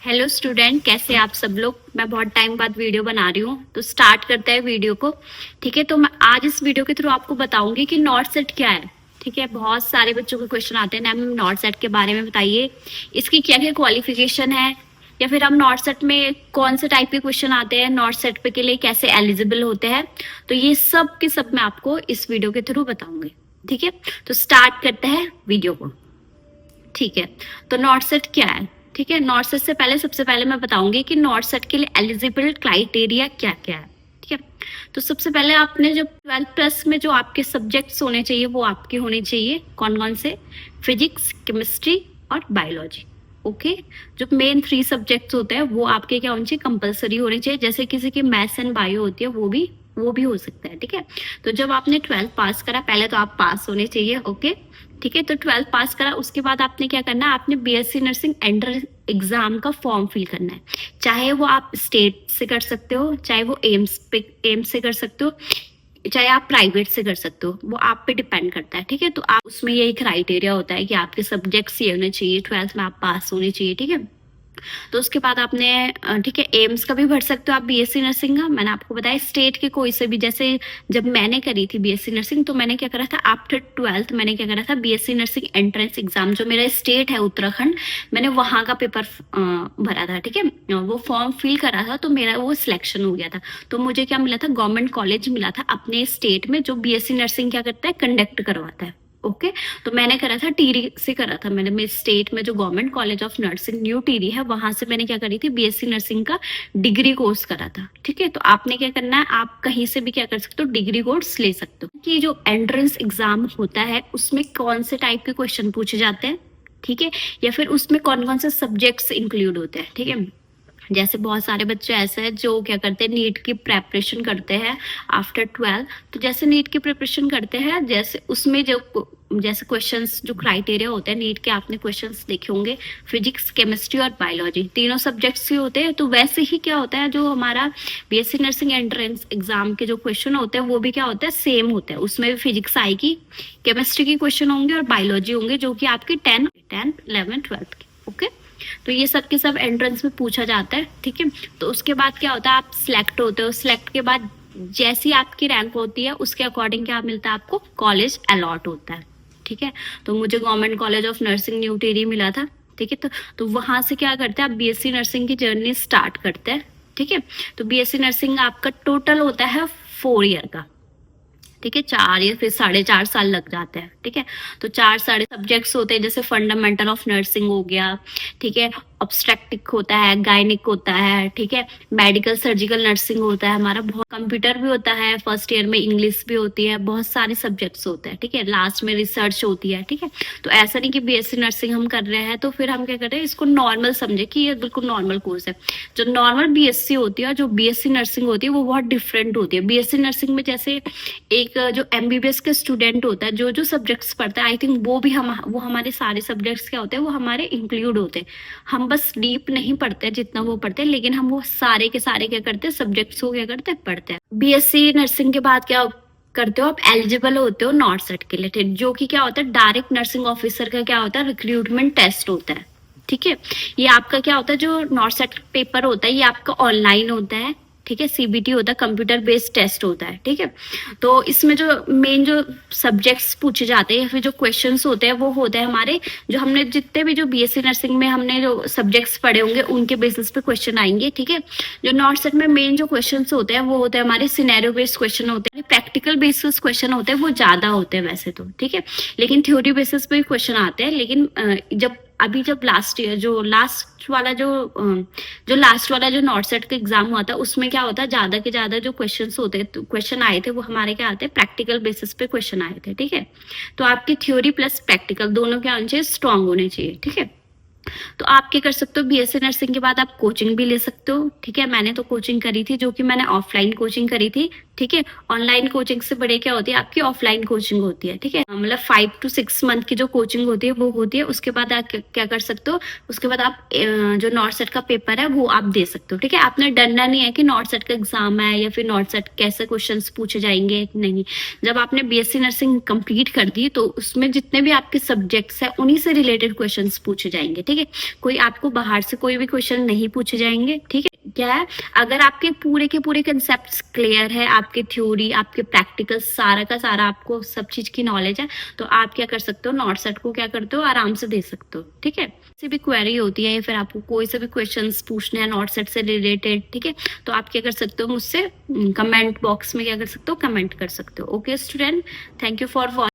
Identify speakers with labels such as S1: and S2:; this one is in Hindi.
S1: हेलो स्टूडेंट, कैसे आप सब लोग। मैं बहुत टाइम बाद वीडियो बना रही हूँ, तो स्टार्ट करते हैं वीडियो को। ठीक है, तो मैं आज इस वीडियो के थ्रू आपको बताऊंगी कि नॉट सेट क्या है। ठीक है, बहुत सारे बच्चों के क्वेश्चन आते हैं मैम नॉट सेट के बारे में बताइए, इसकी क्या क्या क्वालिफिकेशन है, या फिर हम नॉट सेट में कौन से टाइप के क्वेश्चन आते हैं, नॉट सेट पे के लिए कैसे एलिजिबल होते हैं। तो ये सब के सब मैं आपको इस वीडियो के थ्रू बताऊंगी। ठीक है, तो स्टार्ट करते हैं वीडियो को। ठीक है, तो नॉट सेट क्या है। ठीक है, नॉट सेट से पहले सबसे पहले मैं बताऊंगी कि नॉट सेट के लिए एलिजिबल क्राइटेरिया क्या क्या है। ठीक है, तो सबसे पहले आपने जब 12+ में जो आपके सब्जेक्ट्स होने चाहिए वो आपके होने चाहिए कौन कौन से, फिजिक्स, केमिस्ट्री और बायोलॉजी। ओके, जो मेन 3 सब्जेक्ट्स होते हैं वो आपके क्या होने चाहिए, कंपलसरी होने चाहिए। जैसे किसी की मैथ्स एंड बायो होती है वो भी हो सकता है। ठीक है, तो जब आपने 12th पास करा, पहले तो आप पास होने चाहिए। ओके, ठीक है, तो 12th पास करा, उसके बाद आपने क्या करना है, आपने बीएससी नर्सिंग एंट्रेंस एग्जाम का फॉर्म फिल करना है। चाहे वो आप स्टेट से कर सकते हो, चाहे वो एम्स से कर सकते हो, चाहे आप प्राइवेट से कर सकते हो, वो आप पे डिपेंड करता है। ठीक है, तो आप उसमें यही क्राइटेरिया होता है कि आपके सब्जेक्ट्स ये होने चाहिए, 12th में आप पास होने चाहिए। ठीक है, तो उसके बाद आपने ठीक है, एम्स का भी भर सकते हो आप बीएससी नर्सिंग का। मैंने आपको बताया स्टेट के कोई से भी, जैसे जब मैंने करी थी बीएससी नर्सिंग तो मैंने क्या करा था, आफ्टर 12th मैंने क्या करा था, बीएससी नर्सिंग एंट्रेंस एग्जाम, जो मेरा स्टेट है उत्तराखंड, मैंने वहां का पेपर भरा था। ठीक है, वो फॉर्म फिल करा था, तो मेरा वो सिलेक्शन हो गया था। तो मुझे क्या मिला था, गवर्नमेंट कॉलेज मिला था अपने स्टेट में, जो बीएससी नर्सिंग क्या करता है, कंडक्ट करवाता है। ओके, तो मैंने करा था टीरी से करा था, मैंने मेरे स्टेट में जो government college of nursing new teary है, वहां से मैंने क्या करी थी, बीएससी नर्सिंग का डिग्री कोर्स करा था। ठीक है, तो आपने क्या करना है, आप कहीं से भी क्या कर सकते हो, डिग्री कोर्स ले सकते हो। कि जो एंट्रेंस एग्जाम होता है उसमें कौन से टाइप के क्वेश्चन पूछे जाते हैं, ठीक है, या फिर उसमें कौन कौन से सब्जेक्ट्स इंक्लूड होते हैं। ठीक है, जैसे बहुत सारे बच्चे ऐसे हैं जो क्या करते हैं, नीट की प्रेपरेशन करते हैं आफ्टर 12। तो जैसे नीट की प्रिपरेशन करते हैं, जैसे उसमें जो जैसे क्वेश्चंस जो क्राइटेरिया होते हैं नीट के, आपने क्वेश्चंस देखे होंगे, फिजिक्स, केमिस्ट्री और बायोलॉजी तीनों सब्जेक्ट्स के होते हैं। तो वैसे ही क्या होता है, जो हमारा बीएससी नर्सिंग एंट्रेंस एग्जाम के जो क्वेश्चन होते हैं वो भी क्या होता है, सेम होते हैं। उसमें भी फिजिक्स आएगी, केमिस्ट्री के क्वेश्चन होंगे और बायोलॉजी होंगे, जो कि आपके 10, 11, 12 के। ओके, तो ये सब के सब एंट्रेंस में पूछा जाता है। ठीक है, तो उसके बाद क्या होता है, आप सिलेक्ट होते हो, सिलेक्ट के बाद जैसी आपकी रैंक होती है उसके अकॉर्डिंग क्या मिलता है, आपको कॉलेज अलॉट होता है। ठीक है, तो मुझे government college of nursing new Tehri मिला था। ठीक है, तो वहां से क्या करते हैं, आप बीएससी नर्सिंग की जर्नी स्टार्ट करते हैं। ठीक है, तो बीएससी नर्सिंग आपका टोटल होता है 4 ईयर का। ठीक है, 4 या फिर 4.5 साल लग जाते हैं। ठीक है, तो 4 साढ़े सब्जेक्ट्स होते हैं, जैसे फंडामेंटल ऑफ नर्सिंग हो गया, ठीक है, ऑब्स्ट्रेक्टिक होता है, गायनिक होता है, ठीक है, मेडिकल सर्जिकल नर्सिंग होता है हमारा, बहुत कंप्यूटर भी होता है, फर्स्ट ईयर में इंग्लिश भी होती है, बहुत सारे सब्जेक्ट्स होते हैं। ठीक है, लास्ट में रिसर्च होती है। ठीक है, तो ऐसा नहीं कि बीएससी नर्सिंग हम कर रहे हैं तो फिर हम क्या कर रहे हैं, इसको नॉर्मल समझे कि ये बिल्कुल नॉर्मल कोर्स है। जो नॉर्मल बीएससी होती है, जो बीएससी नर्सिंग होती है, वो बहुत डिफरेंट होती है। बीएससी नर्सिंग में जैसे एक जो एमबीबीएस का स्टूडेंट होता है, जो जो सब्जेक्ट्स पढ़ता है, आई थिंक वो हमारे सारे सब्जेक्ट्स क्या होते हैं, वो हमारे इंक्लूड होते हैं। हम बस डीप नहीं पढ़ते जितना वो पढ़ते हैं, लेकिन हम वो सारे के सारे क्या करते हैं, सब्जेक्ट्स को क्या करते हैं, पढ़ते हैं। बीएससी नर्सिंग के बाद क्या करते हो, आप एलिजिबल होते हो नॉट सेट के लिए, जो कि क्या होता है, डायरेक्ट नर्सिंग ऑफिसर का क्या होता है, रिक्रूटमेंट टेस्ट होता है। ठीक है, ये आपका क्या होता है, जो नॉट सेट पेपर होता है ये आपका ऑनलाइन होता है। ठीक है, सीबीटी होता है, कंप्यूटर बेस्ड टेस्ट होता है। ठीक है, तो इसमें जो मेन जो सब्जेक्ट्स पूछे जाते हैं या फिर जो क्वेश्चंस होते हैं वो होते हैं हमारे, जो हमने जितने भी जो बीएससी नर्सिंग में हमने जो सब्जेक्ट्स पढ़े होंगे उनके बेसिस पे क्वेश्चन आएंगे। ठीक है, जो नॉट सेट में मेन जो क्वेश्चंस होते हैं वो होते हैं हमारे सिनेरियो बेस्ड क्वेश्चन होते हैं, प्रैक्टिकल बेसिस क्वेश्चन होते हैं, वो ज्यादा होते हैं वैसे तो। ठीक है, लेकिन थ्योरी बेसिस पे क्वेश्चन आते हैं, लेकिन जब लास्ट ईयर जो लास्ट वाला जो नॉट सेट का एग्जाम हुआ था, उसमें क्या होता है, ज्यादा के ज्यादा जो क्वेश्चन आए थे वो हमारे क्या आते हैं, प्रैक्टिकल बेसिस पे क्वेश्चन आए थे। ठीक है, तो आपकी थ्योरी प्लस प्रैक्टिकल दोनों क्या होने चाहिए, स्ट्रांग होने चाहिए। ठीक है, तो आप क्या कर सकते हो, बीएससी नर्सिंग के बाद आप कोचिंग भी ले सकते हो। ठीक है, मैंने तो कोचिंग करी थी, जो कि मैंने ऑफलाइन कोचिंग करी थी। ठीक है, ऑनलाइन कोचिंग से बड़े क्या होती है, आपकी ऑफलाइन कोचिंग होती है। ठीक है, मतलब 5 to 6 मंथ की जो कोचिंग होती है वो होती है। उसके बाद आप क्या कर सकते हो, उसके बाद आप जो नॉट सेट का पेपर है वो आप दे सकते हो। ठीक है, आपने डरना नहीं है कि नॉट सेट का एग्जाम है या फिर नॉट सेट कैसे क्वेश्चन पूछे जाएंगे, नहीं। जब आपने बीएससी नर्सिंग कंप्लीट कर दी तो उसमें जितने भी आपके सब्जेक्ट्स है उन्हीं से रिलेटेड क्वेश्चन पूछे जाएंगे। ठीक है। कोई आपको बाहर से कोई भी क्वेश्चन नहीं पूछे जाएंगे, ठीक है। क्या है, अगर आपके पूरे के पूरे कंसेप्ट क्लियर है, आपकी थ्योरी, आपके प्रैक्टिकल, सारा का सारा आपको सब चीज की नॉलेज है, तो आप क्या कर सकते हो, नॉट सेट को क्या करते हो, आराम से दे सकते हो, ठीक है। किसी भी क्वेरी होती है या फिर आपको कोई से भी क्वेश्चंस पूछने हैं नॉट सेट से रिलेटेड, ठीक है, तो आप क्या कर सकते हो, मुझसे कमेंट बॉक्स में क्या कर सकते हो, कमेंट कर सकते हो। Okay student, thank you for